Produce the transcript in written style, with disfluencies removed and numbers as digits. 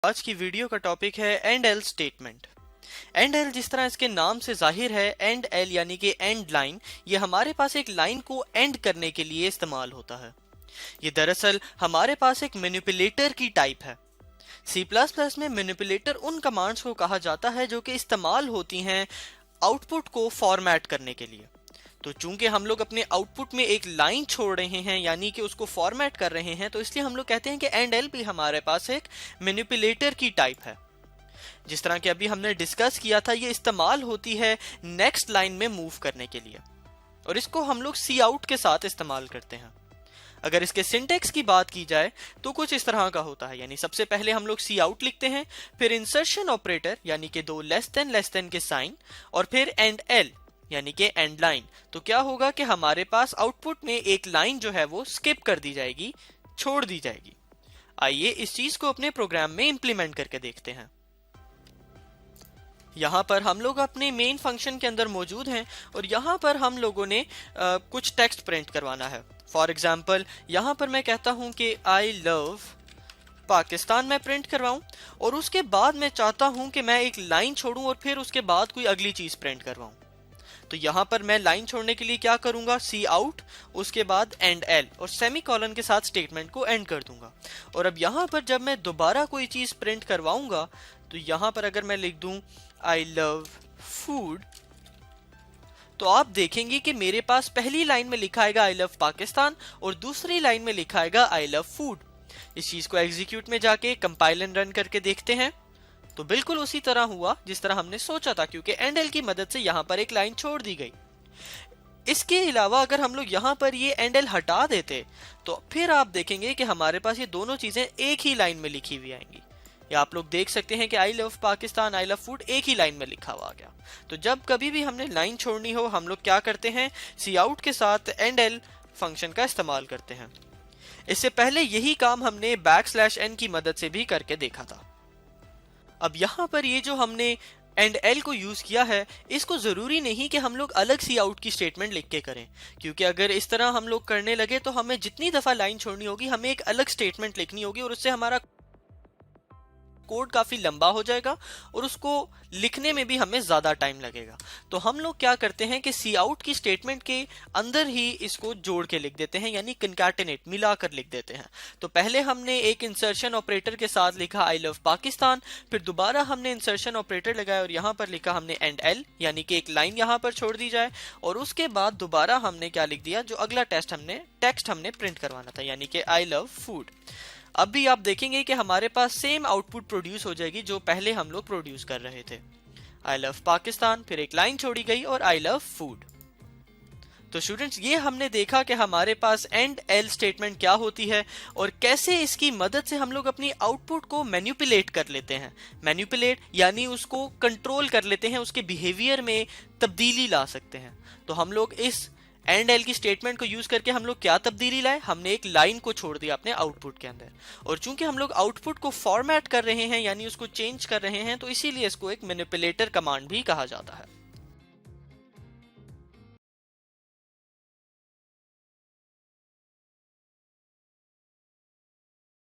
आज की वीडियो का टॉपिक है and L statement. And L जिस तरह इसके नाम से जाहिर है, एंड एल यानी कि एंड लाइन, ये हमारे पास एक लाइन को एंड करने के लिए इस्तेमाल होता है। ये दरअसल हमारे पास एक मैनिपुलेटर की टाइप है। C++ में मैनिपुलेटर उन कमांड्स को कहा जाता है जो कि इस्तेमाल होती हैं आउटपुट को फॉर्मेट करने के लिए। तो चूंकि हम लोग अपने आउटपुट में एक लाइन छोड़ रहे हैं यानी कि उसको फॉर्मेट कर रहे हैं, तो इसलिए हम लोग कहते हैं कि एंड एल भी हमारे पास एक मैनिपुलेटर की टाइप है। जिस तरह कि अभी हमने डिस्कस किया था, ये इस्तेमाल होती है नेक्स्ट लाइन में मूव करने के लिए, और इसको हम लोग सी आउट के साथ इस्तेमाल करते हैं। अगर इसके सिंटेक्स की बात की जाए तो कुछ इस तरह का होता है, यानी सबसे पहले हम लोग सी आउट लिखते हैं, फिर इंसर्शन ऑपरेटर यानी कि दो लेस देन के साइन, और फिर एंड एल यानी कि एंड लाइन। तो क्या होगा कि हमारे पास आउटपुट में एक लाइन जो है वो स्किप कर दी जाएगी, छोड़ दी जाएगी। आइए इस चीज को अपने प्रोग्राम में इंप्लीमेंट करके देखते हैं। यहाँ पर हम लोग अपने मेन फंक्शन के अंदर मौजूद हैं और यहाँ पर हम लोगों ने कुछ टेक्स्ट प्रिंट करवाना है। फॉर एग्जाम्पल यहाँ पर मैं कहता हूँ कि आई लव पाकिस्तान मैं प्रिंट करवाऊं, और उसके बाद मैं चाहता हूँ कि मैं एक लाइन छोड़ूं और फिर उसके बाद कोई अगली चीज प्रिंट करवाऊं। तो यहाँ पर मैं लाइन छोड़ने के लिए क्या करूंगा, सी आउट, उसके बाद एंड एल और सेमी कॉलन के साथ स्टेटमेंट को एंड कर दूंगा। और अब यहाँ पर जब मैं दोबारा कोई चीज प्रिंट करवाऊंगा, तो यहाँ पर अगर मैं लिख दूं आई लव फूड, तो आप देखेंगे कि मेरे पास पहली लाइन में लिखा आएगा आई लव पाकिस्तान और दूसरी लाइन में लिखा आएगा आई लव फूड। इस चीज को एग्जीक्यूट में जाके कंपाइल एंड रन करके देखते हैं, तो बिल्कुल उसी तरह हुआ जिस तरह हमने सोचा था, क्योंकि एंड एल की मदद से यहाँ पर एक लाइन छोड़ दी गई। इसके अलावा अगर हम लोग यहाँ पर ये एंड एल हटा देते, तो फिर आप देखेंगे कि हमारे पास ये दोनों चीजें एक ही लाइन में लिखी हुई आएंगी। या आप लोग देख सकते हैं कि I love Pakistan, I love food एक ही लाइन में लिखा हुआ आ गया। तो जब कभी भी हमने लाइन छोड़नी हो, हम लोग क्या करते हैं, सी आउट के साथ एंड एल फंक्शन का इस्तेमाल करते हैं। इससे पहले यही काम हमने \n की मदद से भी करके देखा था। अब यहाँ पर ये जो हमने एंड एल को यूज किया है, इसको जरूरी नहीं कि हम लोग अलग सी आउट की स्टेटमेंट लिख के करें, क्योंकि अगर इस तरह हम लोग करने लगे तो हमें जितनी दफा लाइन छोड़नी होगी, हमें एक अलग स्टेटमेंट लिखनी होगी और उससे हमारा कोड काफी लंबा हो जाएगा और उसको लिखने में भी हमें ज्यादा टाइम लगेगा। तो हम लोग क्या करते हैं कि सी आउट की स्टेटमेंट के अंदर ही इसको जोड़ के लिख देते हैं, यानी कंकैटिनेट, मिलाकर लिख देते हैं। तो पहले हमने एक इंसर्शन ऑपरेटर के साथ लिखा आई लव पाकिस्तान, फिर दोबारा हमने इंसर्शन ऑपरेटर लगाया और यहाँ पर लिखा हमने एंड एल, यानी कि एक लाइन यहाँ पर छोड़ दी जाए, और उसके बाद दोबारा हमने क्या लिख दिया, जो अगला टेक्स्ट हमने प्रिंट करवाना था, यानी कि आई लव फूड। अब भी आप देखेंगे कि हमारे पास सेम आउटपुट प्रोड्यूस हो जाएगी जो पहले हम लोग प्रोड्यूस कर रहे थे। आई लव पाकिस्तान, फिर एक लाइन छोड़ी गई और आई लव फूड। तो स्टूडेंट्स, ये हमने देखा कि हमारे पास एंड एल स्टेटमेंट क्या होती है और कैसे इसकी मदद से हम लोग अपनी आउटपुट को मैनिपुलेट कर लेते हैं। मैनिपुलेट यानी उसको कंट्रोल कर लेते हैं, उसके बिहेवियर में तब्दीली ला सकते हैं। तो हम लोग इस एंड एल की स्टेटमेंट को यूज करके हम लोग क्या तब्दीली लाए, हमने एक लाइन को छोड़ दिया अपने आउटपुट के अंदर, और चूंकि हम लोग आउटपुट को फॉर्मेट कर रहे हैं यानी उसको चेंज कर रहे हैं, तो इसीलिए इसको एक मैनिपुलेटर कमांड भी कहा जाता है।